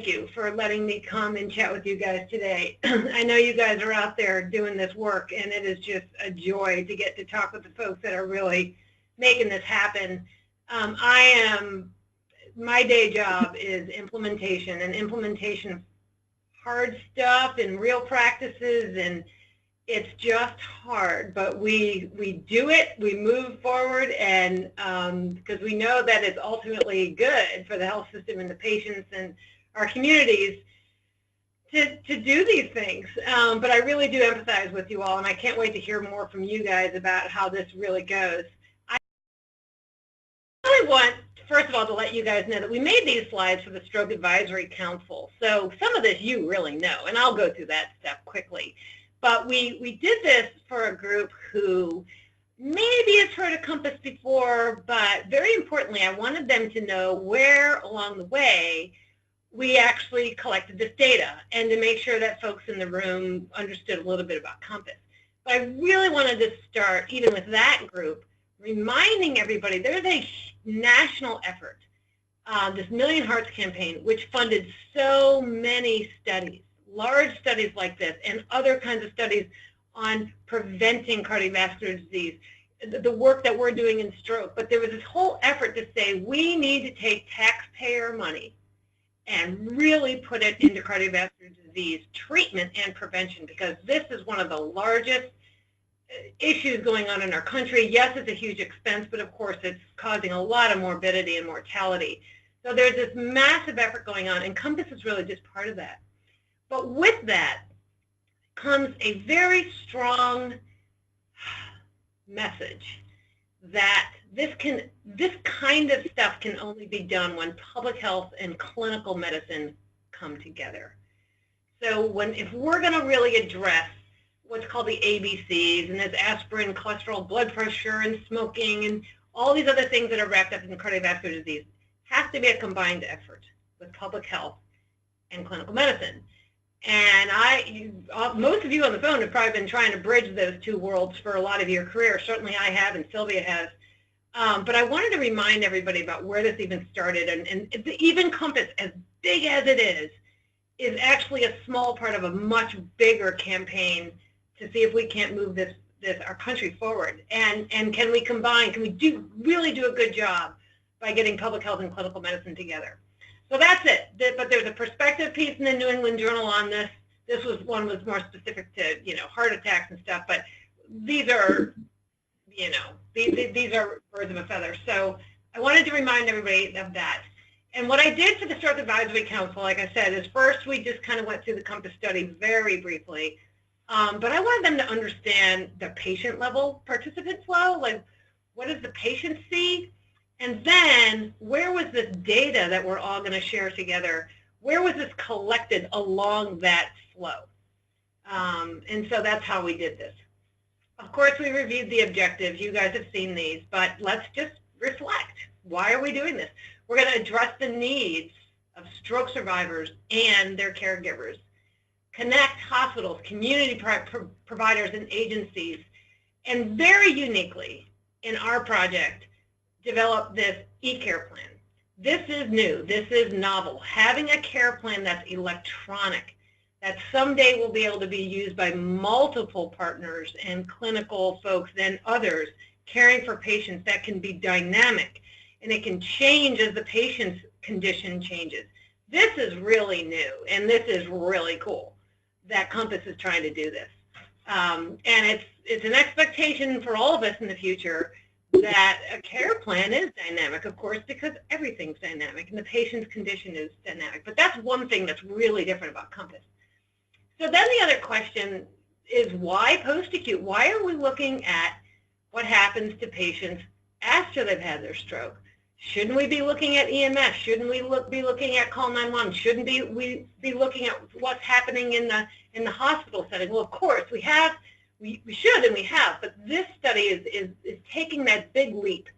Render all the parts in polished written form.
thank you for letting me come and chat with you guys today. I know you guys are out there doing this work, and it is just a joy to get to talk with the folks that are really making this happen. My day job is implementation, and implementation of hard stuff and real practices, and it's just hard, but we do it, we move forward, and because we know that it's ultimately good for the health system and the patients and our communities to do these things. But I really do empathize with you all, and I can't wait to hear more from you guys about how this really goes. I really want, first of all, to let you guys know that we made these slides for the Stroke Advisory Council. So some of this you really know, and I'll go through that step quickly. But we did this for a group who maybe has heard of COMPASS before, but very importantly, I wanted them to know where along the way we actually collected this data and to make sure that folks in the room understood a little bit about COMPASS. But I really wanted to start, even with that group, reminding everybody there's a national effort, this Million Hearts campaign, which funded so many studies, large studies like this, and other kinds of studies on preventing cardiovascular disease, the work that we're doing in stroke. But there was this whole effort to say we need to take taxpayer money and really put it into cardiovascular disease treatment and prevention, because this is one of the largest issues going on in our country. Yes, it's a huge expense, but of course it's causing a lot of morbidity and mortality. So there's this massive effort going on, and COMPASS is really just part of that. But with that comes a very strong message that this kind of stuff can only be done when public health and clinical medicine come together. So if we're going to really address what's called the ABCs, and there's aspirin, cholesterol, blood pressure, and smoking, and all these other things that are wrapped up in cardiovascular disease, has to be a combined effort with public health and clinical medicine. And most of you on the phone have probably been trying to bridge those two worlds for a lot of your career. Certainly I have, and Sylvia has. But I wanted to remind everybody about where this even started. And even COMPASS, as big as it is actually a small part of a much bigger campaign to see if we can't move our country forward. And can we combine, can we really do a good job by getting public health and clinical medicine together? So that's it. But there's a perspective piece in the New England Journal on this. This one was more specific to, heart attacks and stuff. But these are, these are birds of a feather. So I wanted to remind everybody of that. And what I did for the Stroke Advisory Council, like I said, is first we just kind of went through the COMPASS study very briefly. But I wanted them to understand the patient level participant flow, like what does the patient see? And then where was this data that we're all going to share together? Where was this collected along that flow? And so that's how we did this. Of course, we reviewed the objectives. You guys have seen these, but let's just reflect. Why are we doing this? We're going to address the needs of stroke survivors and their caregivers, connect hospitals, community providers, and agencies, and very uniquely in our project, develop this e-care plan. This is new. This is novel. Having a care plan that's electronic, that someday will be able to be used by multiple partners and clinical folks and others caring for patients, that can be dynamic, and it can change as the patient's condition changes. This is really new, and this is really cool that COMPASS is trying to do this. And it's an expectation for all of us in the future that a care plan is dynamic, of course, because everything's dynamic and the patient's condition is dynamic. But that's one thing that's really different about COMPASS. So then the other question is, why post-acute? Why are we looking at what happens to patients after they've had their stroke? Shouldn't we be looking at EMS? Shouldn't we be looking at Call 911? Shouldn't we be looking at what's happening in the hospital setting? Well, of course, we should and we have, but this study is taking that big leap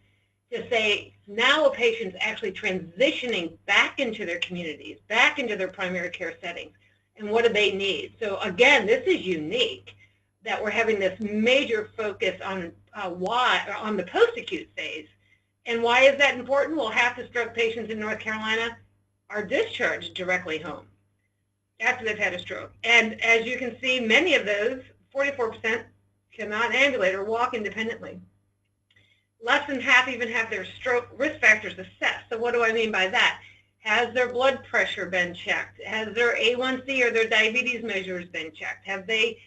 to say now a patient's actually transitioning back into their communities, back into their primary care settings, and what do they need? So again, this is unique that we're having this major focus on on the post-acute phase. And why is that important? Well, half the stroke patients in North Carolina are discharged directly home after they've had a stroke. And as you can see, many of those, 44%, cannot ambulate or walk independently. Less than half even have their stroke risk factors assessed. So what do I mean by that? Has their blood pressure been checked? Has their A1C or their diabetes measures been checked? Have they,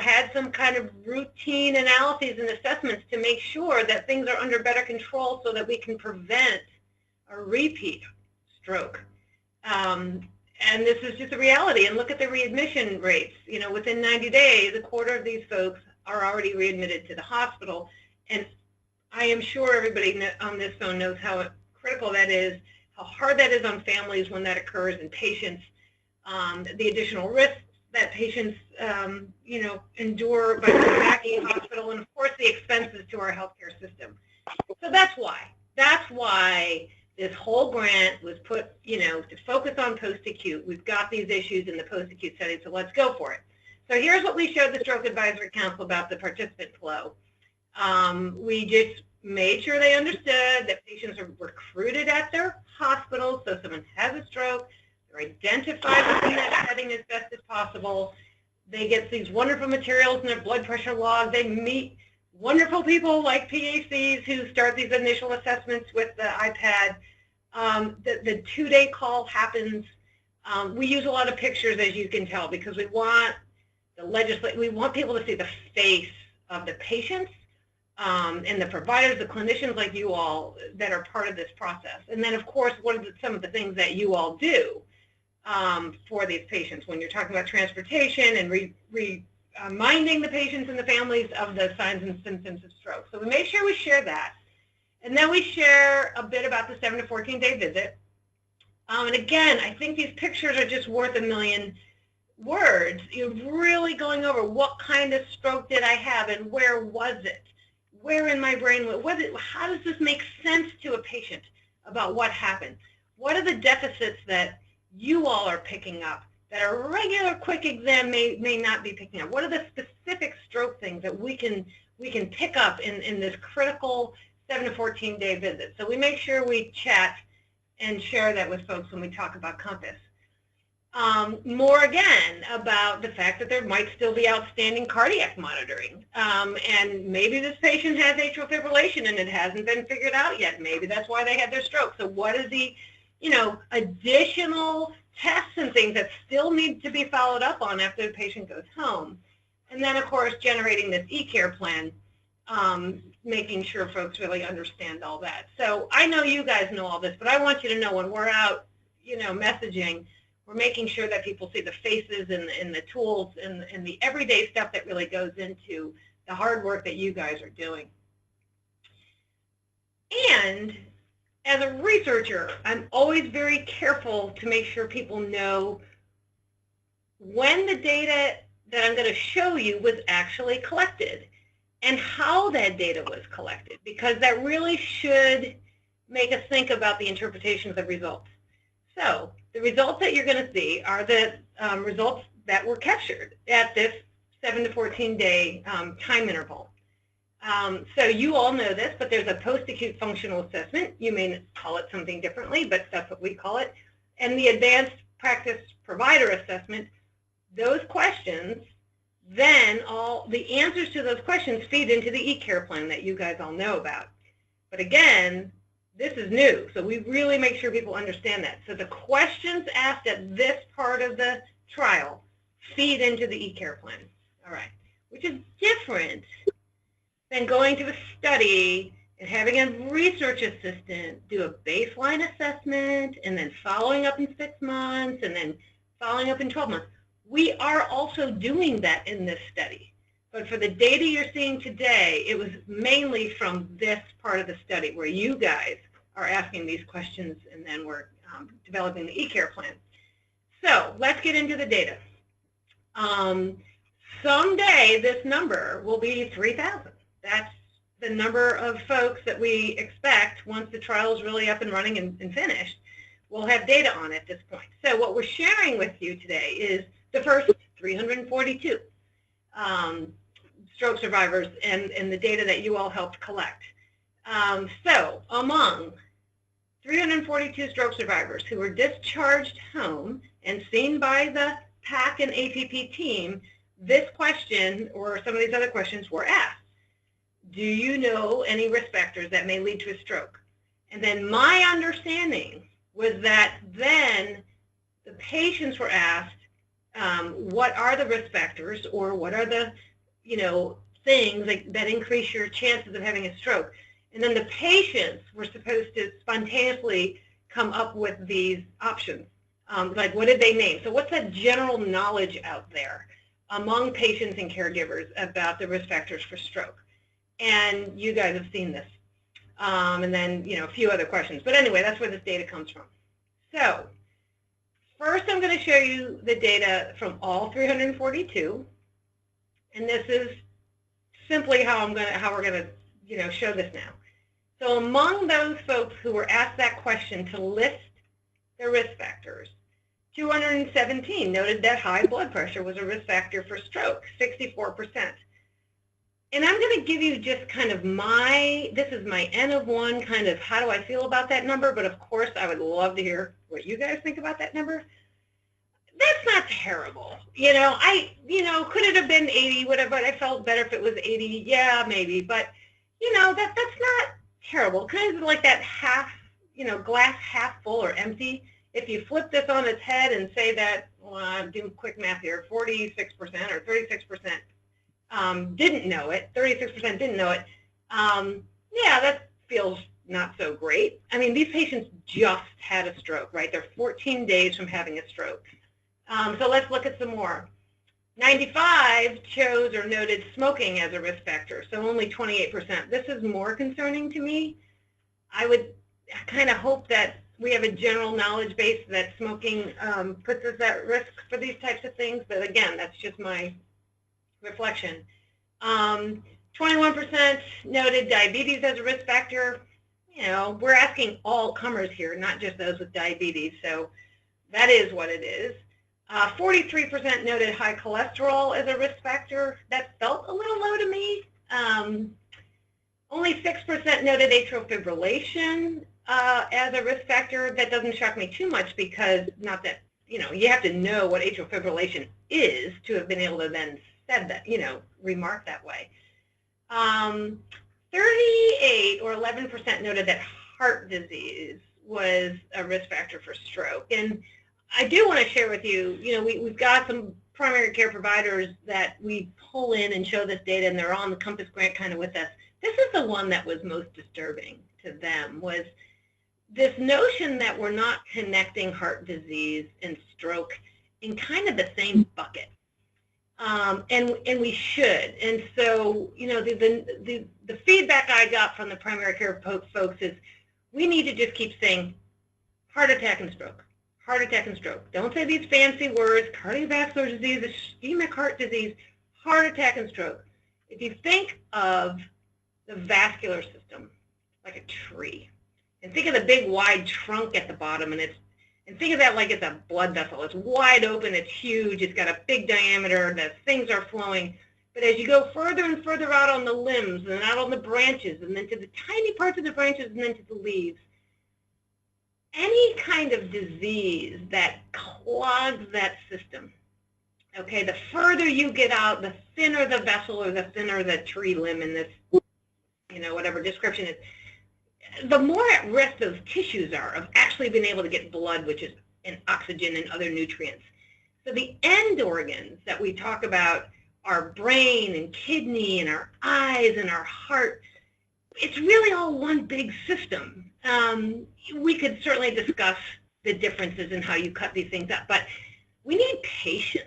had some kind of routine analyses and assessments to make sure that things are under better control so that we can prevent a repeat stroke? And this is just a reality. And look at the readmission rates. Within 90 days, a quarter of these folks are already readmitted to the hospital. And I am sure everybody on this phone knows how critical that is, how hard that is on families when that occurs, and patients, the additional risks that patients, endure by going back to the hospital, and of course the expenses to our healthcare system. So that's why this whole grant was put, to focus on post-acute. We've got these issues in the post-acute setting, so let's go for it. So here's what we showed the Stroke Advisory Council about the participant flow. We just made sure they understood that patients are recruited at their hospitals, so if someone has a stroke, they're identified within that setting as best as possible. They get these wonderful materials in their blood pressure log. They meet wonderful people like PACs who start these initial assessments with the iPad. The 2-day call happens. We use a lot of pictures, as you can tell, because we want we want people to see the face of the patients and the providers, the clinicians like you all that are part of this process. And then, of course, what are some of the things that you all do for these patients when you're talking about transportation and reminding the patients and the families of the signs and symptoms of stroke. So we make sure we share that. And then we share a bit about the 7 to 14-day visit. And again, I think these pictures are just worth a million words. You're really going over what kind of stroke did I have and where was it? Where in my brain was it? How does this make sense to a patient about what happened? What are the deficits that you all are picking up that a regular quick exam may not be picking up? What are the specific stroke things that we can pick up in this critical 7 to 14-day visit? So we make sure we chat and share that with folks when we talk about Compass. More again about the fact that there might still be outstanding cardiac monitoring, and maybe this patient has atrial fibrillation and it hasn't been figured out yet. Maybe that's why they had their stroke. So what is the additional tests and things that still need to be followed up on after the patient goes home? And then, of course, generating this e-care plan, making sure folks really understand all that. So I know you guys know all this, but I want you to know when we're out, messaging, we're making sure that people see the faces and the tools and the everyday stuff that really goes into the hard work that you guys are doing. And as a researcher, I'm always very careful to make sure people know when the data that I'm going to show you was actually collected and how that data was collected, because that really should make us think about the interpretation of the results. So the results that you're going to see are the results that were captured at this 7 to 14-day time interval. So you all know this, but there's a post-acute functional assessment. You may call it something differently, but that's what we call it. And the advanced practice provider assessment, those questions, then all the answers to those questions feed into the e-care plan that you guys all know about. But again, this is new, so we really make sure people understand that. So the questions asked at this part of the trial feed into the e-care plan, all right, which is different than going to a study and having a research assistant do a baseline assessment and then following up in 6 months and then following up in 12 months. We are also doing that in this study. But for the data you're seeing today, it was mainly from this part of the study where you guys are asking these questions and then we're developing the e-care plan. So let's get into the data. Someday this number will be 3,000. That's the number of folks that we expect once the trial is really up and running and finished. We'll have data on at this point. So what we're sharing with you today is the first 342 stroke survivors and the data that you all helped collect. So among 342 stroke survivors who were discharged home and seen by the PAC and APP team, this question or some of these other questions were asked. Do you know any risk factors that may lead to a stroke? And then my understanding was that then the patients were asked, what are the risk factors, or what are the, things that increase your chances of having a stroke? And then the patients were supposed to spontaneously come up with these options. Like, what did they name? So what's that general knowledge out there among patients and caregivers about the risk factors for stroke? And you guys have seen this. And then, a few other questions. But anyway, that's where this data comes from. So first, I'm going to show you the data from all 342. And this is simply how we're going to, show this now. So among those folks who were asked that question to list their risk factors, 217 noted that high blood pressure was a risk factor for stroke, 64%. And I'm going to give you just kind of this is my N of 1, kind of how do I feel about that number, but of course I would love to hear what you guys think about that number. That's not terrible. Could it have been 80, whatever, but I felt better if it was 80, yeah, maybe, but, that's not terrible. Kind of like that half, glass half full or empty. If you flip this on its head and say that, well, I'm doing quick math here, 46% or 36% didn't know it, 36% didn't know it, yeah, that feels not so great. I mean, these patients just had a stroke, right? They're 14 days from having a stroke. So let's look at some more. 95 chose or noted smoking as a risk factor, so only 28%. This is more concerning to me. I would kind of hope that we have a general knowledge base that smoking puts us at risk for these types of things, but again, that's just my reflection. 21% noted diabetes as a risk factor. We're asking all comers here, not just those with diabetes, so that is what it is. 43% noted high cholesterol as a risk factor. That felt a little low to me. Only 6% noted atrial fibrillation as a risk factor. That doesn't shock me too much because not that, you have to know what atrial fibrillation is to have been able to then said that, remark that way. 38 or 11% noted that heart disease was a risk factor for stroke. And I do want to share with you, we've got some primary care providers that we pull in and show this data, and they're on the Compass grant kind of with us. This is the one that was most disturbing to them, was this notion that we're not connecting heart disease and stroke in kind of the same bucket. And we should. And so, the feedback I got from the primary care folks is we need to just keep saying heart attack and stroke. Heart attack and stroke. Don't say these fancy words, cardiovascular disease, ischemic heart disease, heart attack and stroke. If you think of the vascular system like a tree, and think of the big wide trunk at the bottom, and think of that like it's a blood vessel. It's wide open, it's huge, it's got a big diameter, the things are flowing. But as you go further and further out on the limbs and out on the branches and then to the tiny parts of the branches and then to the leaves, any kind of disease that clogs that system, okay, the further you get out, the thinner the vessel or the thinner the tree limb in this, whatever description is, the more at risk those tissues are of actually being able to get blood, which is and oxygen and other nutrients. So the end organs that we talk about, our brain and kidney and our eyes and our heart, it's really all one big system. We could certainly discuss the differences in how you cut these things up, but we need patience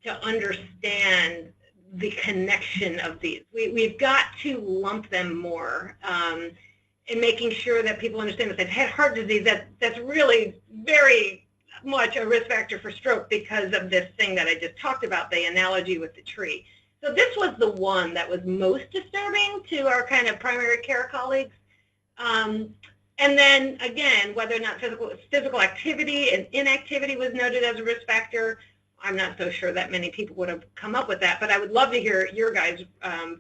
to understand the connection of these. We've got to lump them more in making sure that people understand that they've had heart disease, that's really very much a risk factor for stroke because of this thing that I just talked about, the analogy with the tree. So this was the one that was most disturbing to our kind of primary care colleagues. And then, again, whether or not physical activity and inactivity was noted as a risk factor, I'm not so sure that many people would have come up with that, but I would love to hear your guys'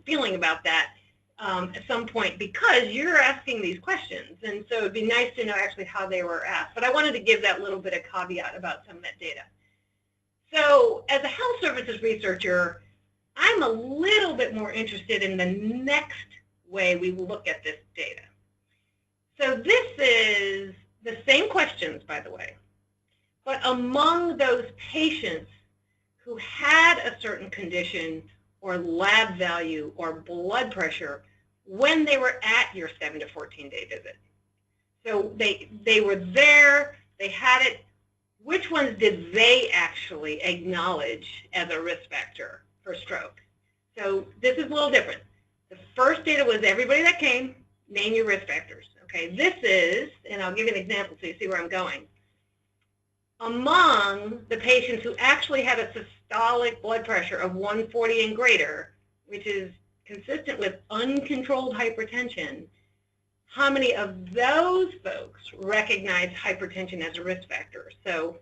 feeling about that. at some point, because you're asking these questions. And so it'd be nice to know actually how they were asked. But I wanted to give that little bit of caveat about some of that data. So as a health services researcher, I'm a little bit more interested in the next way we look at this data. So this is the same questions, by the way, but among those patients who had a certain condition or lab value or blood pressure when they were at your 7 to 14-day visit. So they were there, they had it. Which ones did they actually acknowledge as a risk factor for stroke? So this is a little different. The first data was everybody that came, name your risk factors. Okay, this is, and I'll give you an example so you see where I'm going. Among the patients who actually had a systolic blood pressure of 140 and greater, which is consistent with uncontrolled hypertension, how many of those folks recognize hypertension as a risk factor? So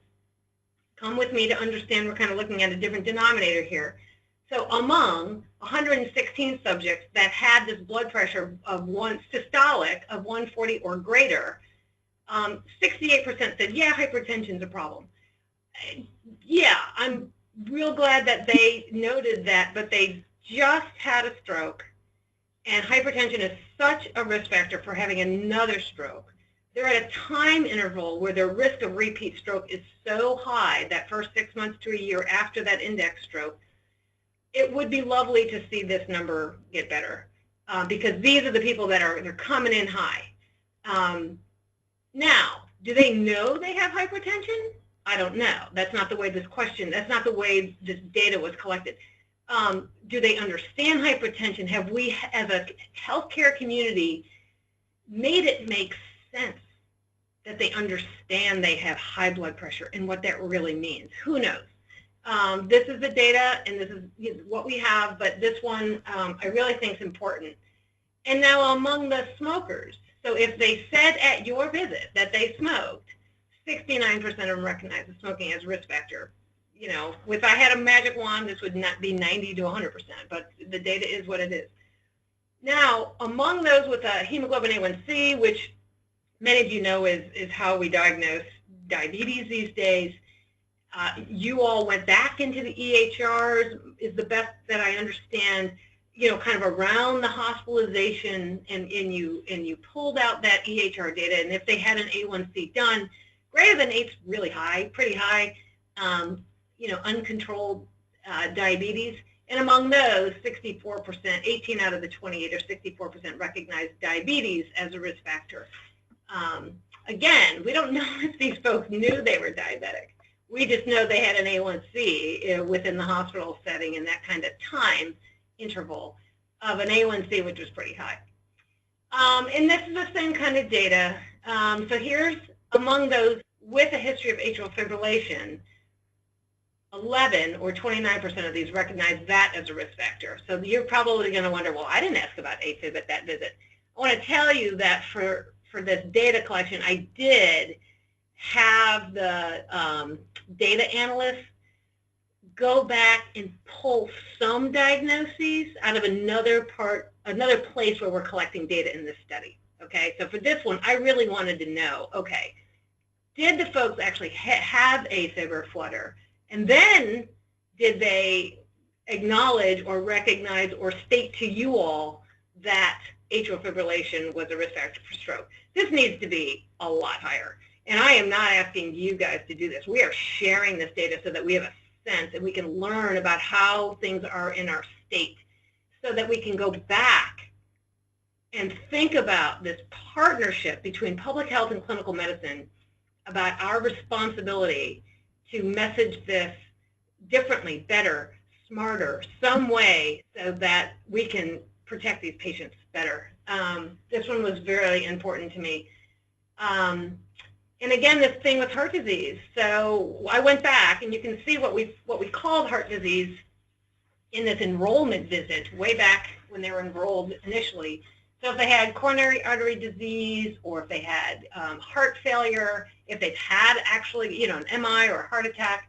come with me to understand we're kind of looking at a different denominator here. So among 116 subjects that had this blood pressure of systolic of 140 or greater, 68% said, yeah, hypertension's a problem. Yeah, I'm real glad that they noted that, but they just had a stroke, and hypertension is such a risk factor for having another stroke. They're at a time interval where their risk of repeat stroke is so high, that first 6 months to a year after that index stroke. It would be lovely to see this number get better, because these are the people that they're coming in high. Now, do they know they have hypertension? I don't know. That's not the way that's not the way this data was collected. Do they understand hypertension? Have we, as a healthcare community, made it make sense that they understand they have high blood pressure and what that really means? Who knows? This is the data, and this is what we have, but this one I really think is important. And now among the smokers, so if they said at your visit that they smoked, 69% of them recognize the smoking as a risk factor. You know, if I had a magic wand, this would not be 90 to 100%, but the data is what it is. Now, among those with a hemoglobin A1C, which many of you know is how we diagnose diabetes these days, you all went back into the EHRs, is the best that I understand, you know, kind of around the hospitalization, and you pulled out that EHR data, and if they had an A1C done, greater than 8's really high, pretty high, you know, uncontrolled diabetes. And among those, 64%, 18 out of the 28 or 64% recognized diabetes as a risk factor. Again, we don't know if these folks knew they were diabetic. We just know they had an A1C within the hospital setting in that kind of time interval of an A1C, which was pretty high. And this is the same kind of data. So here's among those with a history of atrial fibrillation, 11 or 29% of these recognize that as a risk factor. So you're probably going to wonder, well, I didn't ask about AFib at that visit. I want to tell you that for this data collection, I did have the data analysts go back and pull some diagnoses out of another place where we're collecting data in this study. Okay, so for this one, I really wanted to know, okay, did the folks actually have AFib or flutter? And then did they acknowledge or recognize or state to you all that atrial fibrillation was a risk factor for stroke? This needs to be a lot higher. And I am not asking you guys to do this. We are sharing this data so that we have a sense and we can learn about how things are in our state so that we can go back and think about this partnership between public health and clinical medicine about our responsibility to message this differently, better, smarter, some way so that we can protect these patients better. This one was very important to me. And again, this thing with heart disease. So I went back, and you can see what we called heart disease in this enrollment visit way back when they were enrolled initially. So if they had coronary artery disease, or if they had heart failure, if they've had actually, you know, an MI or a heart attack,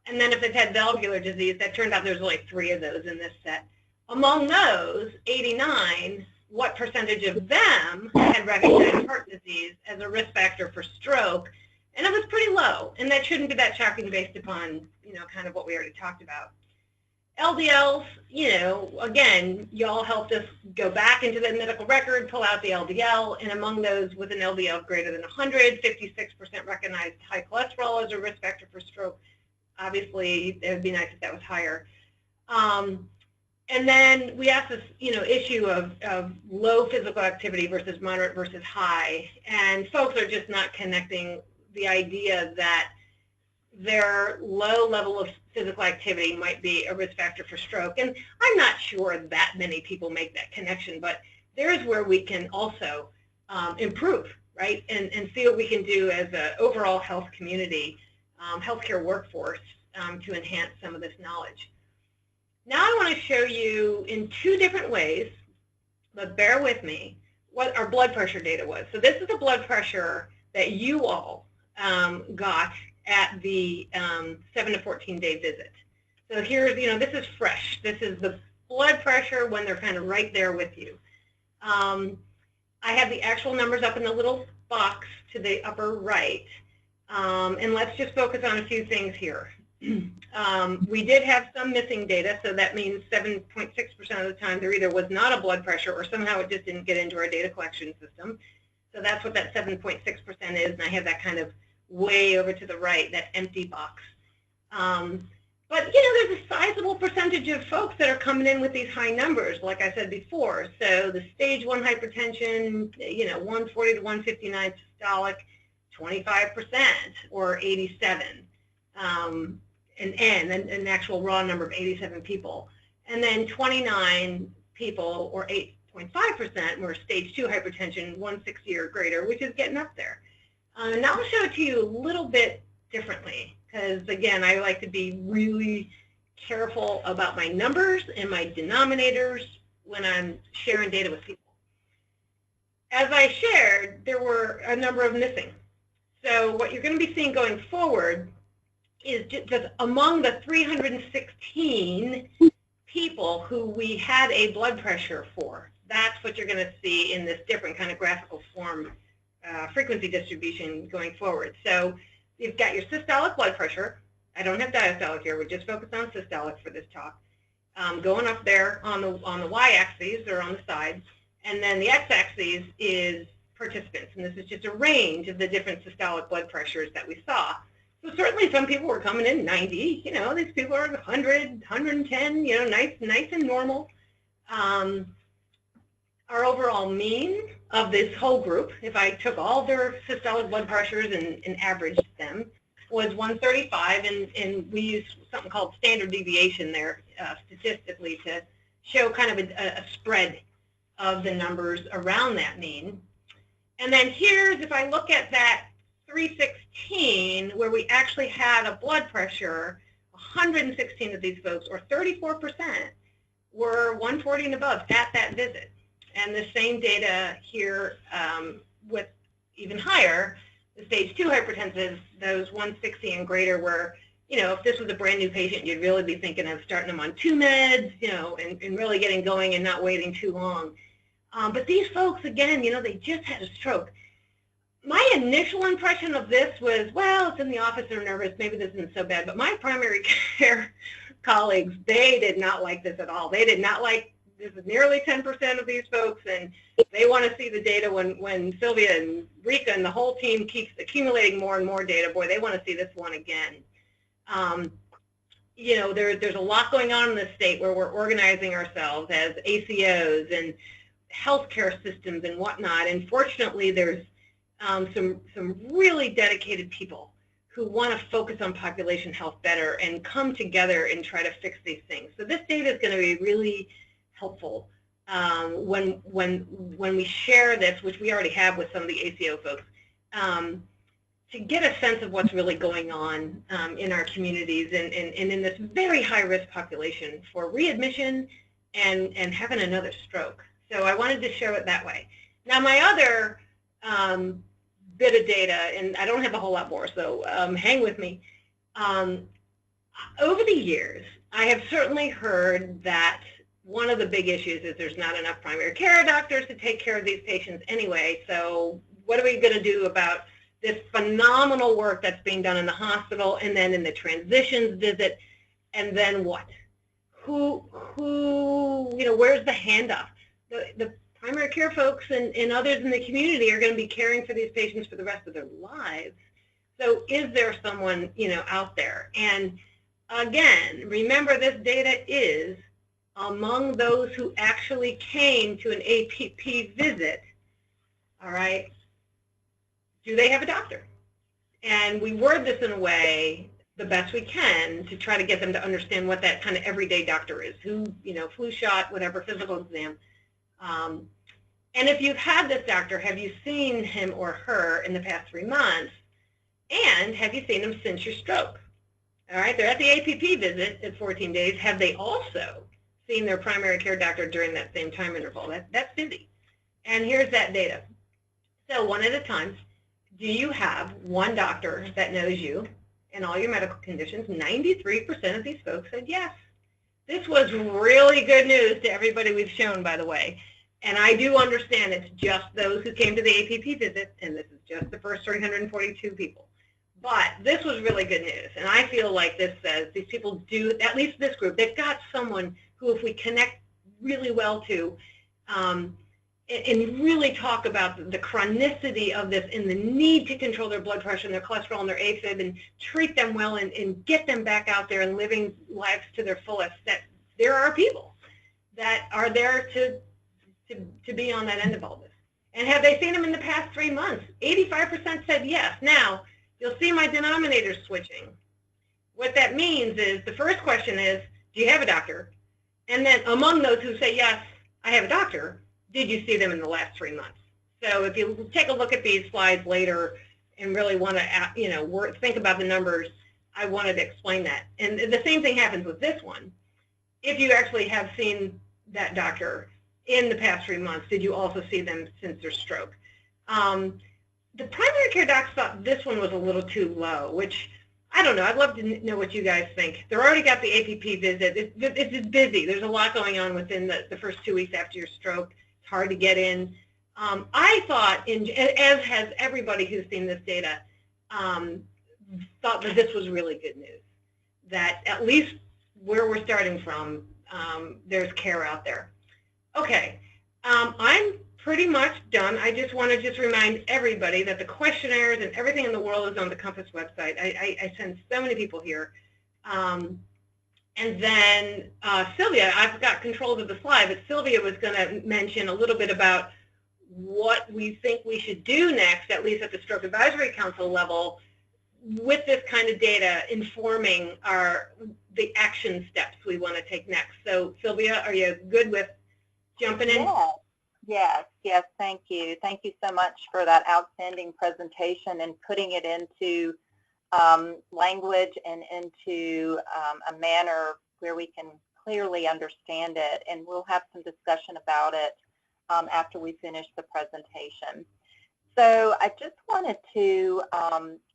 and then if they've had valvular disease, that turned out there's only 3 of those in this set. Among those, 89 what percentage of them had recognized heart disease as a risk factor for stroke, and it was pretty low, and that shouldn't be that shocking based upon, kind of what we already talked about. LDLs, again, y'all helped us go back into the medical record, pull out the LDL, and among those with an LDL greater than 100, 56% recognized high cholesterol as a risk factor for stroke. Obviously, it would be nice if that was higher. And then we asked this, issue of low physical activity versus moderate versus high, and folks are just not connecting the idea that their low level of physical activity might be a risk factor for stroke. And I'm not sure that many people make that connection, but there's where we can also improve, right, and see what we can do as an overall health community, healthcare workforce to enhance some of this knowledge. Now I want to show you in two different ways, but bear with me, what our blood pressure data was. So this is the blood pressure that you all got at the 7 to 14 day visit. So here's, this is fresh. This is the blood pressure when they're kind of right there with you. I have the actual numbers up in the little box to the upper right. And let's just focus on a few things here. We did have some missing data, so that means 7.6% of the time there either was not a blood pressure or somehow it just didn't get into our data collection system. So that's what that 7.6% is, and I have that kind of way over to the right, that empty box. But, there's a sizable percentage of folks that are coming in with these high numbers, like I said before. So the stage 1 hypertension, 140 to 159 systolic, 25% or 87. An actual raw number of 87 people. And then 29 people, or 8.5%, were stage 2 hypertension, 160 or greater, which is getting up there. Now I'll show it to you a little bit differently, because again, I like to be really careful about my numbers and my denominators when I'm sharing data with people. As I shared, there were a number of missing. So what you're going to be seeing going forward is just among the 316 people who we had a blood pressure for. That's what you're going to see in this different kind of graphical form frequency distribution going forward. So you've got your systolic blood pressure. I don't have diastolic here. We're just focused on systolic for this talk. Going up there on the y-axis or on the side, and then the x-axis is participants, and this is just a range of the different systolic blood pressures that we saw. So certainly some people were coming in 90, these people are 100, 110, nice and normal. Our overall mean of this whole group, if I took all their systolic blood pressures and averaged them, was 135, and we used something called standard deviation there statistically to show kind of a spread of the numbers around that mean. And then here's, if I look at that 316, where we actually had a blood pressure, 116 of these folks, or 34%, were 140 and above at that visit. And the same data here with even higher, the stage 2 hypertensive, those 160 and greater were, if this was a brand new patient, you'd really be thinking of starting them on 2 meds, and really getting going and not waiting too long. But these folks, again, they just had a stroke. My initial impression of this was, well, it's in the office, they're nervous, maybe this isn't so bad. But my primary care colleagues, they did not like this at all. They did not like, this is nearly 10% of these folks, and they want to see the data when Sylvia and Rika and the whole team keeps accumulating more and more data. Boy, they want to see this one again. There's a lot going on in the state where we're organizing ourselves as ACOs and healthcare systems and whatnot. And fortunately, there's some really dedicated people who want to focus on population health better and come together and try to fix these things. So this data is going to be really helpful when we share this, which we already have with some of the ACO folks, to get a sense of what's really going on in our communities and in this very high-risk population for readmission and having another stroke. So I wanted to show it that way. Now my other bit of data, and I don't have a whole lot more, so hang with me. Over the years, I have certainly heard that one of the big issues is there's not enough primary care doctors to take care of these patients anyway. So what are we going to do about this phenomenal work that's being done in the hospital and then in the transitions visit? And then what? Who, where's the handoff? The primary care folks and others in the community are going to be caring for these patients for the rest of their lives. So is there someone, out there? And again, remember this data is among those who actually came to an APP visit, all right, do they have a doctor? And we word this in a way the best we can to try to get them to understand what that kind of everyday doctor is, who, flu shot, whatever, physical exam. And if you've had this doctor, have you seen him or her in the past 3 months? And have you seen them since your stroke? All right, they're at the APP visit at 14 days. Have they also seen their primary care doctor during that same time interval? That's busy. And here's that data. So one at a time, do you have one doctor that knows you and all your medical conditions? 93% of these folks said yes. This was really good news to everybody we've shown, by the way. And I do understand it's just those who came to the APP visit, and this is just the first 342 people. But this was really good news, and I feel like this says these people do, at least this group, they've got someone who, if we connect really well to, and really talk about the chronicity of this and the need to control their blood pressure and their cholesterol and their AFib and treat them well and get them back out there and living lives to their fullest, that there are people that are there to be on that end of all this. And have they seen them in the past 3 months? 85% said yes. Now, you'll see my denominator switching. What that means is the first question is, do you have a doctor? And then among those who say, yes, I have a doctor, did you see them in the last 3 months? So if you take a look at these slides later and really want to, think about the numbers, I wanted to explain that. And the same thing happens with this one. If you actually have seen that doctor in the past 3 months, did you also see them since their stroke? The primary care docs thought this one was a little too low, which I don't know. I'd love to know what you guys think. They're already got the APP visit. It's busy. There's a lot going on within the first 2 weeks after your stroke. It's hard to get in. I thought, as has everybody who's seen this data, thought that this was really good news, that at least where we're starting from, there's care out there. Okay, I'm pretty much done. I just want to remind everybody that the questionnaires and everything in the world is on the Compass website. I send so many people here. And then Sylvia, I've got control of the slide, but Sylvia was going to mention a little bit about what we think we should do next, at least at the Stroke Advisory Council level, with this kind of data informing the action steps we want to take next. So Sylvia, are you good with jumping in? Yes, thank you. Thank you so much for that outstanding presentation and putting it into language and into a manner where we can clearly understand it, and we'll have some discussion about it after we finish the presentation. So I just wanted to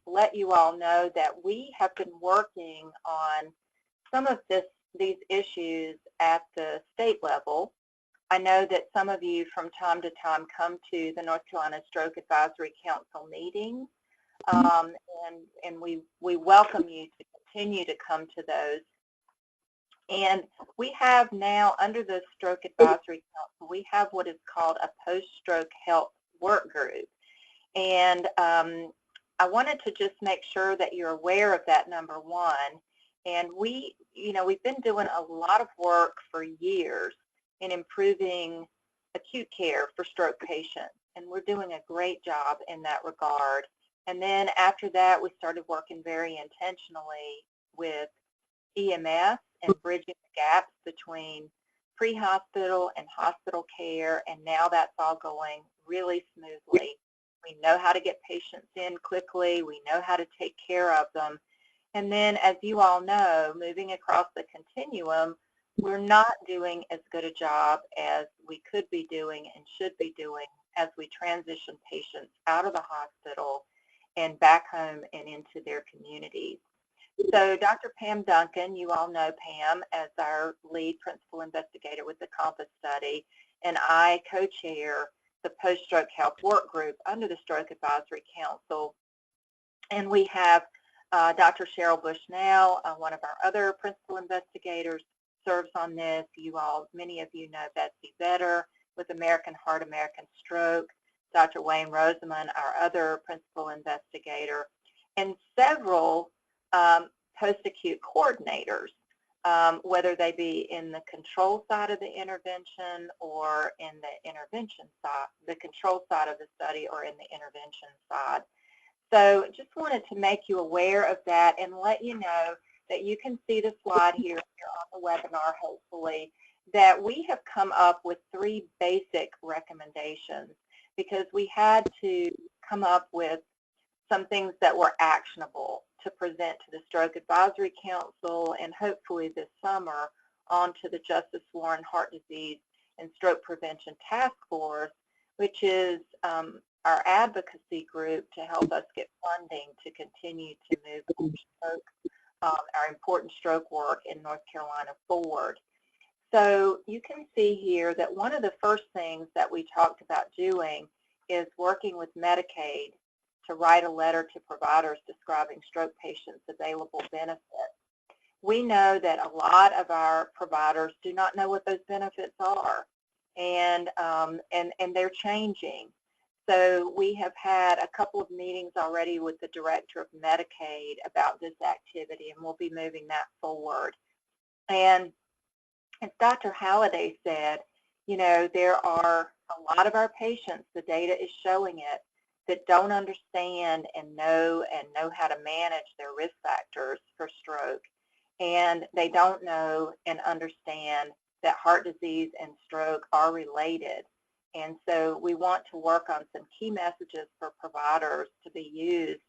let you all know that we have been working on some of these issues at the state level. I know that some of you from time to time come to the North Carolina Stroke Advisory Council meetings, and we welcome you to continue to come to those. And we have now, under the Stroke Advisory Council, we have what is called a post-stroke health work group. And I wanted to just make sure that you're aware of that, number one. And we've been doing a lot of work for years in improving acute care for stroke patients, and we're doing a great job in that regard. And then after that, we started working very intentionally with EMS and bridging the gaps between pre-hospital and hospital care, and now that's all going really smoothly. We know how to get patients in quickly. We know how to take care of them. And then, as you all know, moving across the continuum, we're not doing as good a job as we could be doing and should be doing as we transition patients out of the hospital and back home and into their communities. So Dr. Pam Duncan, you all know Pam as our lead principal investigator with the COMPASS study, and I co-chair the post-stroke health work group under the Stroke Advisory Council. And we have Dr. Cheryl Bushnell, one of our other principal investigators, serves on this. Many of you know Betsy Vetter with American Heart, American Stroke, Dr. Wayne Rosamond, our other principal investigator, and several post-acute coordinators, whether they be in the control side of the intervention or in the intervention side, the control side of the study or in the intervention side. So just wanted to make you aware of that and let you know that you can see the slide here on the webinar, hopefully, that we have come up with 3 basic recommendations because we had to come up with some things that were actionable to present to the Stroke Advisory Council and hopefully this summer onto the Justice Warren Heart Disease and Stroke Prevention Task Force, which is our advocacy group to help us get funding to continue to move our important stroke work in North Carolina forward. So you can see here that one of the first things that we talked about doing is working with Medicaid to write a letter to providers describing stroke patients' available benefits. We know that a lot of our providers do not know what those benefits are, and they're changing. So we have had a couple of meetings already with the director of Medicaid about this activity, and we'll be moving that forward. And as Dr. Halliday said, you know, there are a lot of our patients, the data is showing it, that don't understand and know how to manage their risk factors for stroke. And they don't know and understand that heart disease and stroke are related. And so we want to work on some key messages for providers to be used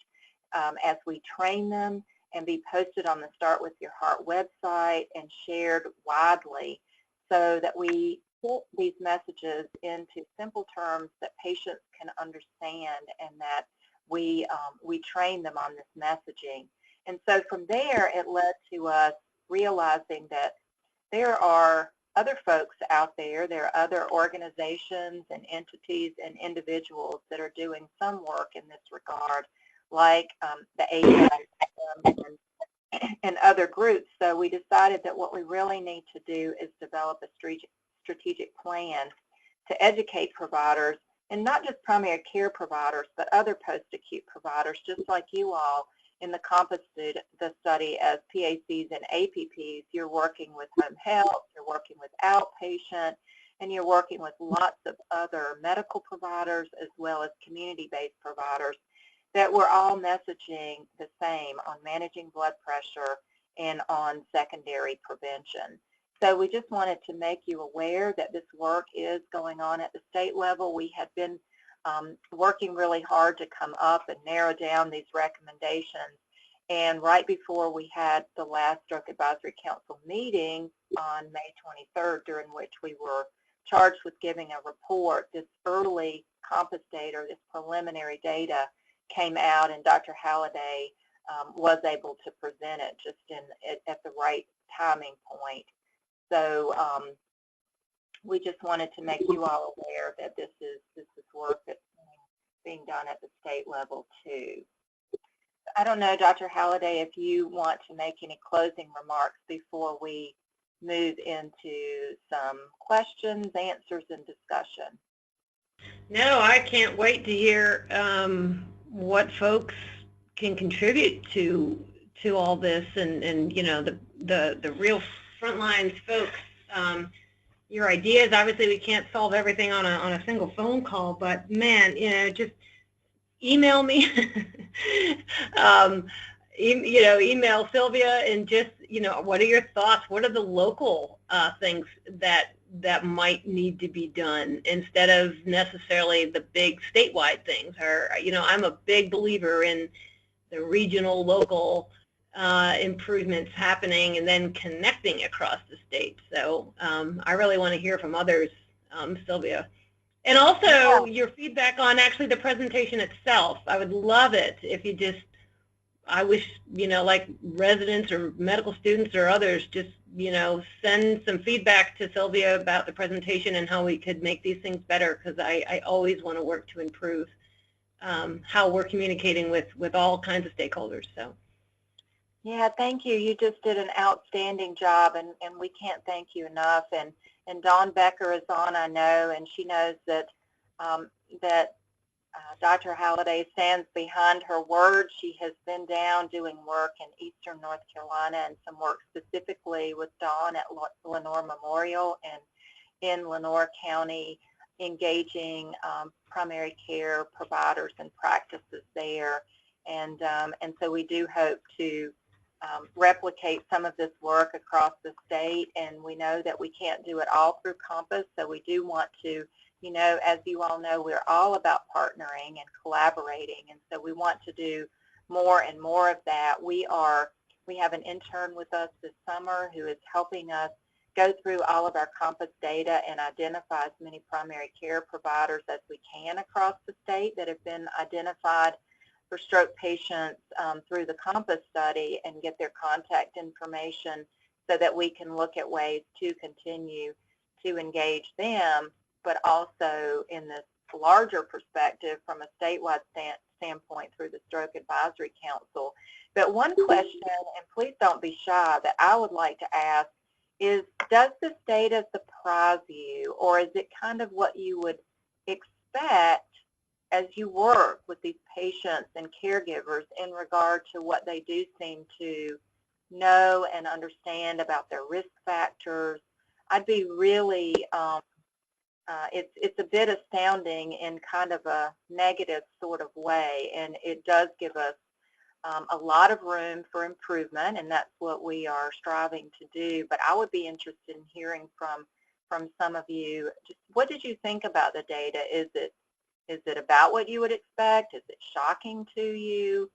as we train them and be posted on the Start With Your Heart website and shared widely so that we put these messages into simple terms that patients can understand and that we train them on this messaging. And so from there, it led to us realizing that there are other folks out there, there are other organizations and entities and individuals that are doing some work in this regard, like the ACAS and other groups. So we decided that what we really need to do is develop a strategic plan to educate providers, and not just primary care providers, but other post-acute providers, just like you all in the COMPASS study as PACs and APPs. You're working with home health, you're working with outpatient, and you're working with lots of other medical providers as well as community-based providers that we're all messaging the same on managing blood pressure and on secondary prevention. So we just wanted to make you aware that this work is going on at the state level. We have been working really hard to come up and narrow down these recommendations. And right before we had the last Stroke Advisory Council meeting on May 23rd, during which we were charged with giving a report, this early COMPASS data, this preliminary data came out, and Dr. Halliday was able to present it just at the right timing point. So we just wanted to make you all aware that this is work that's being done at the state level too. I don't know, Dr. Halliday, if you want to make any closing remarks before we move into some questions, answers, and discussion. No, I can't wait to hear what folks can contribute to all this, and you know, the real front lines folks. Your ideas, obviously we can't solve everything on a single phone call, but man, you know, just email me, email Sylvia, and just, you know, what are your thoughts? What are the local things that might need to be done instead of necessarily the big statewide things? Or, you know, I'm a big believer in the regional, local improvements happening and then connecting across the state. So I really want to hear from others, Sylvia. And also your feedback on actually the presentation itself. I would love it if you just I wish, like residents or medical students or others, just, send some feedback to Sylvia about the presentation and how we could make these things better, because I always want to work to improve how we're communicating with all kinds of stakeholders. So. Yeah, thank you. You just did an outstanding job, and we can't thank you enough. And Dawn Becker is on, I know, and she knows that Dr. Halliday stands behind her words. She has been down doing work in Eastern North Carolina and some work specifically with Dawn at Lenoir Memorial and in Lenoir County, engaging primary care providers and practices there. And so we do hope to replicate some of this work across the state, and we know that we can't do it all through Compass, so we do want to, as you all know, we're all about partnering and collaborating, and so we want to do more and more of that. We have an intern with us this summer who is helping us go through all of our Compass data and identify as many primary care providers as we can across the state that have been identified for stroke patients through the Compass study, and get their contact information so that we can look at ways to continue to engage them, but also in this larger perspective from a statewide standpoint through the Stroke Advisory Council. But one question, and please don't be shy, that I would like to ask is, does this data surprise you, or is it kind of what you would expect as you work with these patients and caregivers in regard to what they do seem to know and understand about their risk factors? I'd be really, it's a bit astounding in kind of a negative sort of way, and it does give us a lot of room for improvement, and that's what we are striving to do. But I would be interested in hearing from some of you, just what did you think about the data? Is it about what you would expect? Is it shocking to you?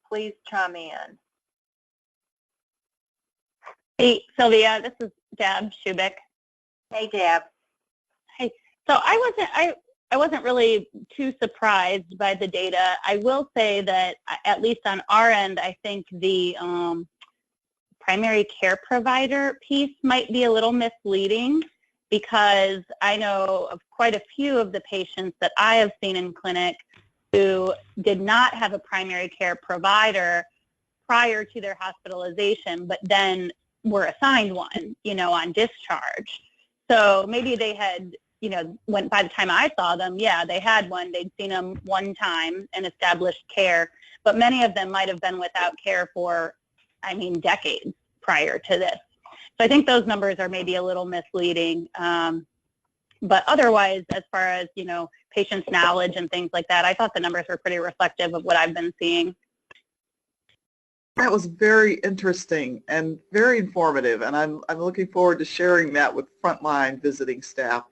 Please chime in. Hey, Sylvia, this is Deb Shubik. Hey, Deb. Hey, so I wasn't really too surprised by the data. I will say that, at least on our end, I think the primary care provider piece might be a little misleading, because I know of quite a few of the patients that I have seen in clinic who did not have a primary care provider prior to their hospitalization, but then were assigned one, on discharge. So maybe they had, when by the time I saw them, yeah, they had one. They'd seen them one time and established care, but many of them might have been without care for, decades prior to this. So I think those numbers are maybe a little misleading. But otherwise, as far as, patients' knowledge and things like that, I thought the numbers were pretty reflective of what I've been seeing. That was very interesting and very informative, and I'm looking forward to sharing that with frontline visiting staff.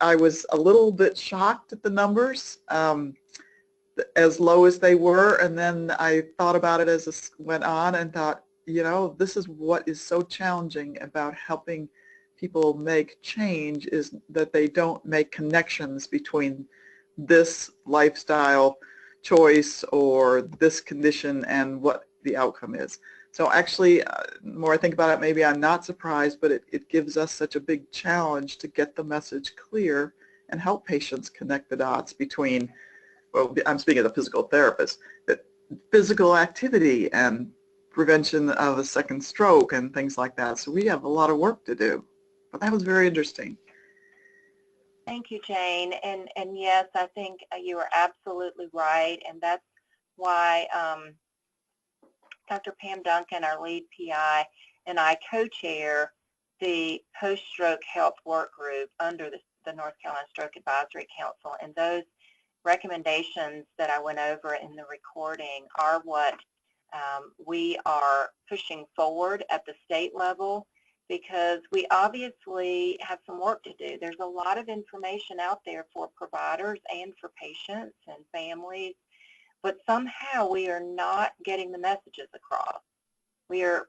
I was a little bit shocked at the numbers, as low as they were, and then I thought about it as this went on and thought, this is what is so challenging about helping people make change, is that they don't make connections between this lifestyle choice or this condition and what the outcome is. So actually, the more I think about it, maybe I'm not surprised, but it gives us such a big challenge to get the message clear and help patients connect the dots between, well, I'm speaking as a physical therapist, that physical activity and prevention of a second stroke and things like that. So we have a lot of work to do. But that was very interesting. Thank you, Jane. And yes, I think you are absolutely right, and that's why Dr. Pam Duncan, our lead PI, and I co-chair the post-stroke health work group under the North Carolina Stroke Advisory Council, and those recommendations that I went over in the recording are what we are pushing forward at the state level, because we obviously have some work to do. There's a lot of information out there for providers and for patients and families, but somehow we are not getting the messages across. We're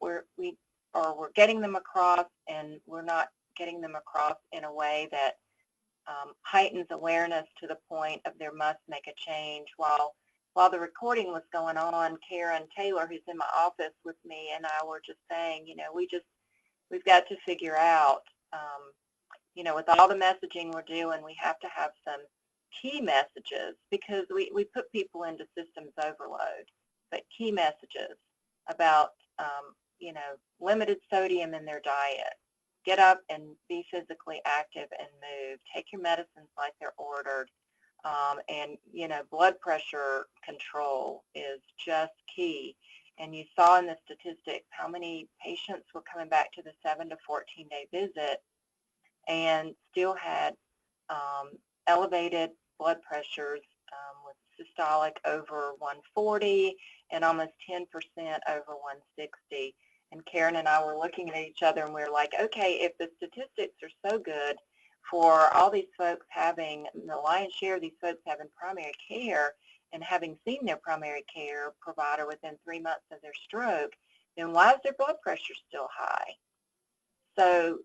getting them across, and we're not getting them across in a way that heightens awareness to the point of there must make a change, while while the recording was going on, Karen Taylor, who's in my office with me, and I were just saying, we've got to figure out, with all the messaging we're doing, we have to have some key messages, because we put people into systems overload, but key messages about, limited sodium in their diet. Get up and be physically active and move. Take your medicines like they're ordered. And, blood pressure control is just key. And you saw in the statistics how many patients were coming back to the 7 to 14-day visit and still had elevated blood pressures with systolic over 140 and almost 10% over 160. And Karen and I were looking at each other and we were like, okay, if the statistics are so good for all these folks having, the lion's share of these folks having primary care and having seen their primary care provider within 3 months of their stroke, then why is their blood pressure still high? So,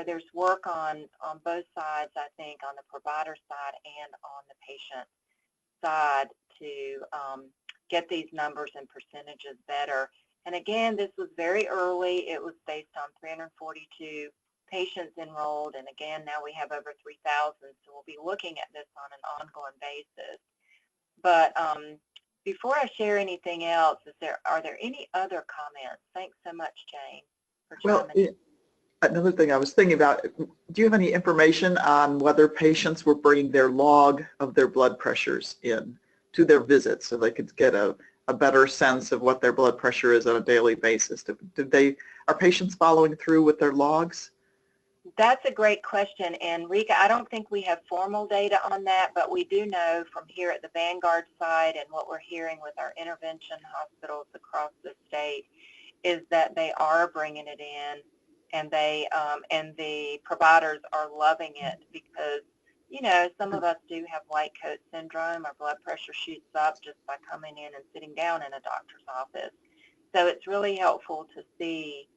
there's work on both sides, I think, on the provider side and on the patient side to get these numbers and percentages better. And again, this was very early. It was based on 342 patients enrolled, and again, now we have over 3,000, so we'll be looking at this on an ongoing basis. But before I share anything else, are there any other comments? Thanks so much, Jane, for chiming in. Another thing I was thinking about, do you have any information on whether patients were bringing their log of their blood pressures in to their visits so they could get a better sense of what their blood pressure is on a daily basis? Are patients following through with their logs? That's a great question, and Rika, I don't think we have formal data on that, but we do know from here at the Vanguard side and what we're hearing with our intervention hospitals across the state is that they are bringing it in, and and the providers are loving it because, some of us do have white coat syndrome. Our blood pressure shoots up just by coming in and sitting down in a doctor's office. So it's really helpful to see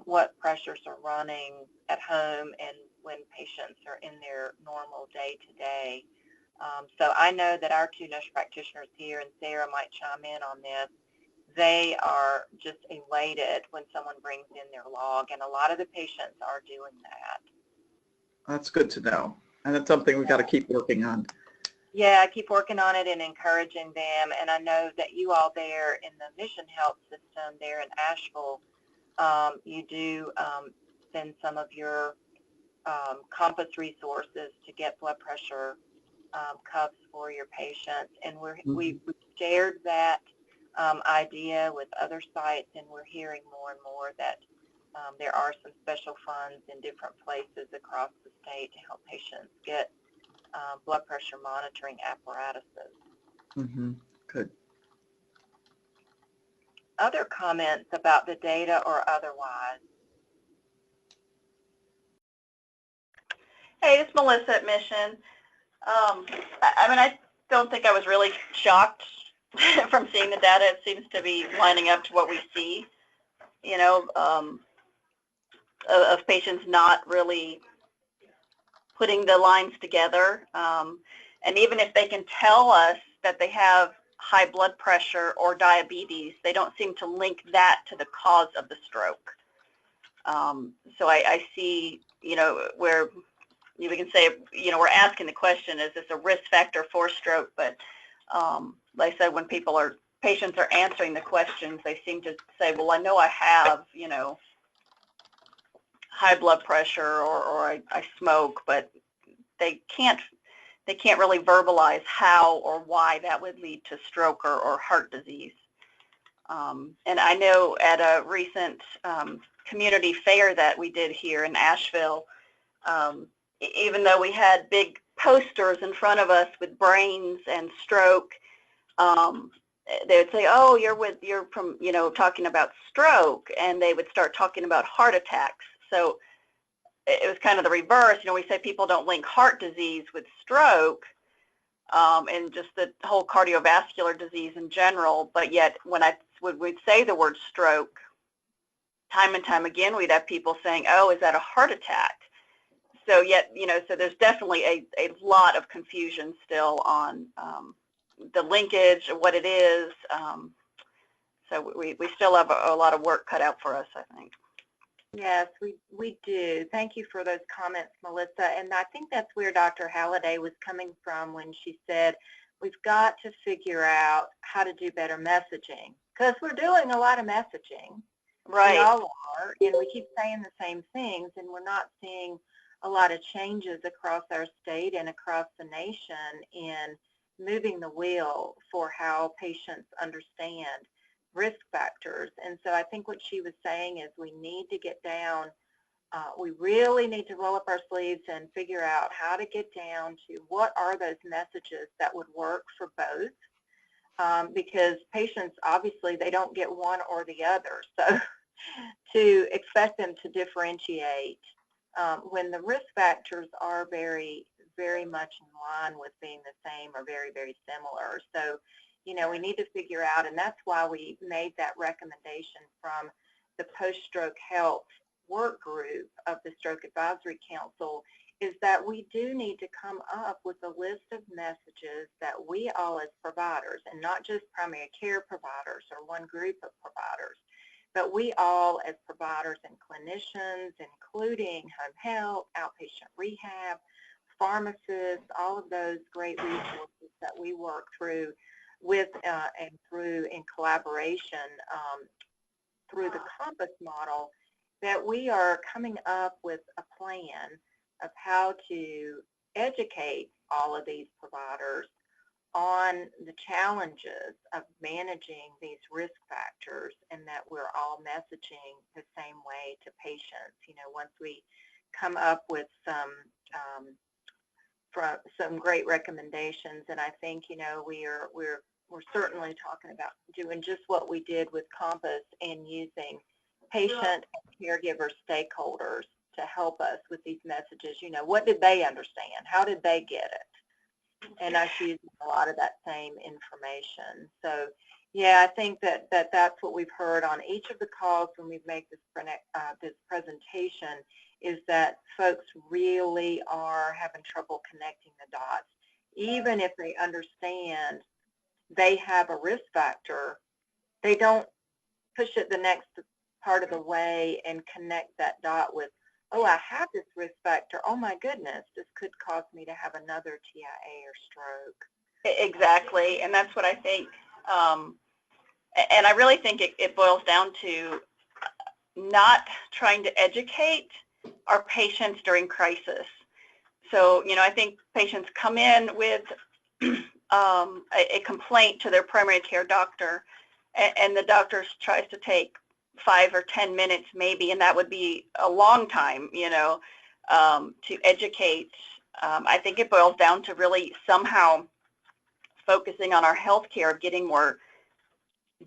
what pressures are running at home and when patients are in their normal day-to-day. So I know that our 2 nurse practitioners here, and Sarah might chime in on this, they are just elated when someone brings in their log, and a lot of the patients are doing that. That's good to know, and it's something we've got to keep working on. Yeah, keep working on it and encouraging them, and I know that you all there in the Mission Health system there in Asheville, you do send some of your COMPASS resources to get blood pressure cuffs for your patients, and we've shared that idea with other sites, and we're hearing more and more that there are some special funds in different places across the state to help patients get blood pressure monitoring apparatuses. Good. Other comments about the data or otherwise? Hey, it's Melissa at Mission. I don't think I was really shocked from seeing the data. It seems to be lining up to what we see, of patients not really putting the lines together. And even if they can tell us that they have high blood pressure or diabetes, they don't seem to link that to the cause of the stroke. So I see, where we can say, we're asking the question, is this a risk factor for stroke? But like I said, when patients are answering the questions, they seem to say, well, I know I have, high blood pressure or I smoke, but they can't really verbalize how or why that would lead to stroke or heart disease. And I know at a recent community fair that we did here in Asheville, even though we had big posters in front of us with brains and stroke, they would say, oh, you're from, talking about stroke, and they would start talking about heart attacks. So it was kind of the reverse. We say people don't link heart disease with stroke and just the whole cardiovascular disease in general, but yet when we'd say the word stroke, time and time again, we'd have people saying, oh, is that a heart attack? So yet, so there's definitely a lot of confusion still on the linkage, what it is. So we still have a lot of work cut out for us, I think. Yes, we do. Thank you for those comments, Melissa. And I think that's where Dr. Halliday was coming from when she said, we've got to figure out how to do better messaging, because we're doing a lot of messaging. Right. We all are, and we keep saying the same things, and we're not seeing a lot of changes across our state and across the nation in moving the wheel for how patients understand risk factors. And so I think what she was saying is we need to get down, we really need to roll up our sleeves and figure out how to get down to what are those messages that would work for both, because patients, obviously, they don't get one or the other. So to expect them to differentiate when the risk factors are very, very much in line with being the same or very, very similar. So, you know, we need to figure out, and that's why we made that recommendation from the post-stroke health work group of the Stroke Advisory Council, is that we do need to come up with a list of messages that we all as providers, and not just primary care providers or one group of providers, but we all as providers and clinicians, including home health, outpatient rehab, pharmacists, all of those great resources that we work through with and through in collaboration through the Compass model, that we are coming up with a plan of how to educate all of these providers on the challenges of managing these risk factors, and that we're all messaging the same way to patients. You know, once we come up with some great recommendations, and I think, you know, we're certainly talking about doing just what we did with Compass and using patient and caregiver stakeholders to help us with these messages. You know, what did they understand? How did they get it? And us using a lot of that same information. So, yeah, I think that's what we've heard on each of the calls when we've made this presentation, is that folks really are having trouble connecting the dots. Even if they understand they have a risk factor, they don't push it the next part of the way and connect that dot with, oh, I have this risk factor. Oh, my goodness, this could cause me to have another TIA or stroke. Exactly, and that's what I think. And I really think it boils down to not trying to educate our patients during crisis. So, you know, I think patients come in with a complaint to their primary care doctor, and the doctor tries to take 5 or 10 minutes maybe, and that would be a long time, you know, to educate. I think it boils down to really somehow focusing on our healthcare, getting more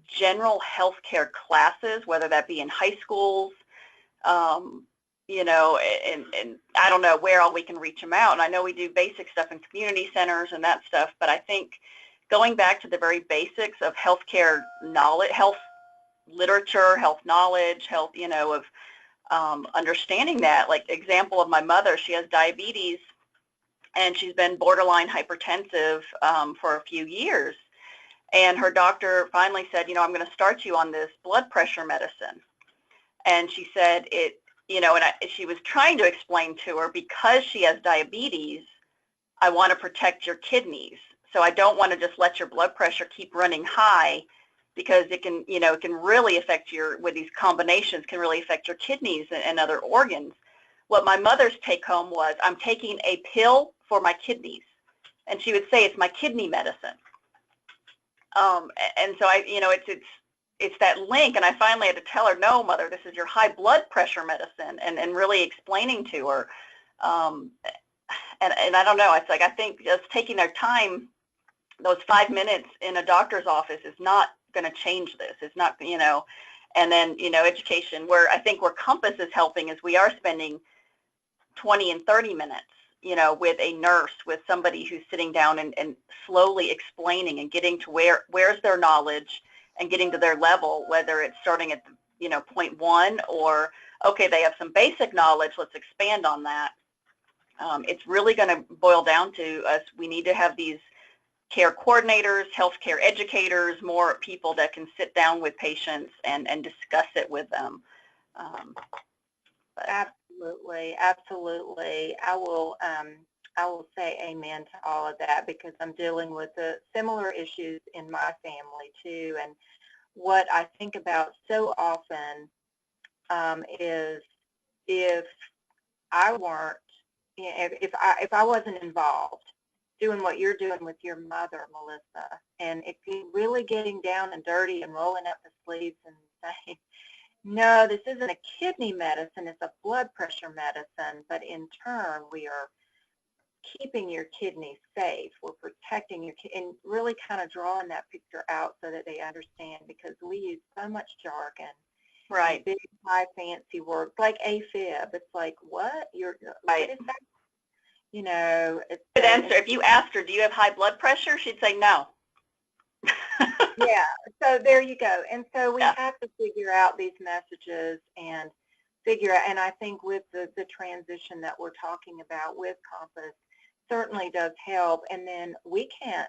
general healthcare classes, whether that be in high schools, you know, and I don't know where all we can reach them out. And I know we do basic stuff in community centers and that stuff, but I think going back to the very basics of healthcare knowledge, health literature, health knowledge, health, you know, of understanding that. Like, example of my mother, she has diabetes and she's been borderline hypertensive for a few years. And her doctor finally said, you know, I'm going to start you on this blood pressure medicine. And she said it, you know, and she was trying to explain to her, because she has diabetes, I want to protect your kidneys. So I don't want to just let your blood pressure keep running high, because it can, you know, it can really affect your, with these combinations, can really affect your kidneys and other organs. What my mother's take home was, I'm taking a pill for my kidneys. And she would say, it's my kidney medicine. And so I, you know, it's that link. And I finally had to tell her, no, mother, this is your high blood pressure medicine, and really explaining to her. And I don't know, it's like, I think just taking their time, those 5 minutes in a doctor's office is not going to change this. It's not, you know, and then, you know, education, where I think where Compass is helping is we are spending 20 and 30 minutes, you know, with a nurse, with somebody who's sitting down and slowly explaining and getting to where's their knowledge and getting to their level, whether it's starting at, you know, point 1 or, okay, they have some basic knowledge, let's expand on that. It's really going to boil down to us, we need to have these care coordinators, healthcare educators, more people that can sit down with patients and discuss it with them. Absolutely, absolutely. I will say amen to all of that because I'm dealing with the similar issues in my family too. And what I think about so often is if I weren't, you know, if I wasn't involved doing what you're doing with your mother, Melissa, and if you're really getting down and dirty and rolling up the sleeves and saying, no, this isn't a kidney medicine, it's a blood pressure medicine, but in turn we are keeping your kidneys safe, we're protecting your and really kind of drawing that picture out so that they understand, because we use so much jargon. Right. Big, high, fancy words like AFib. It's like, what? What is that? You know, it's good answer. If you asked her, do you have high blood pressure? She'd say no. Yeah, so there you go. And so we have to figure out these messages and figure out, and I think with the transition that we're talking about with Compass certainly does help. And then we can't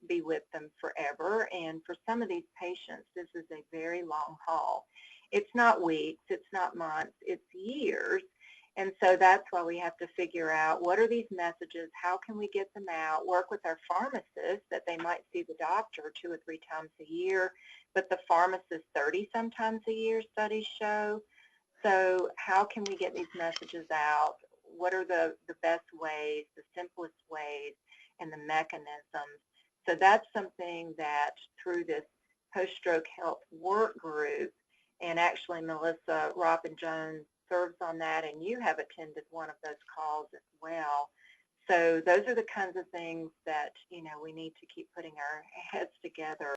be with them forever. And for some of these patients, this is a very long haul. It's not weeks, it's not months, it's years. And so that's why we have to figure out what are these messages, how can we get them out, work with our pharmacists that they might see the doctor 2 or 3 times a year, but the pharmacist 30 sometimes a year, studies show. So how can we get these messages out? What are the best ways, the simplest ways, and the mechanisms? So that's something that through this post-stroke health work group, and actually Melissa Robin-Jones serves on that, and you have attended one of those calls as well. So those are the kinds of things that, you know, we need to keep putting our heads together.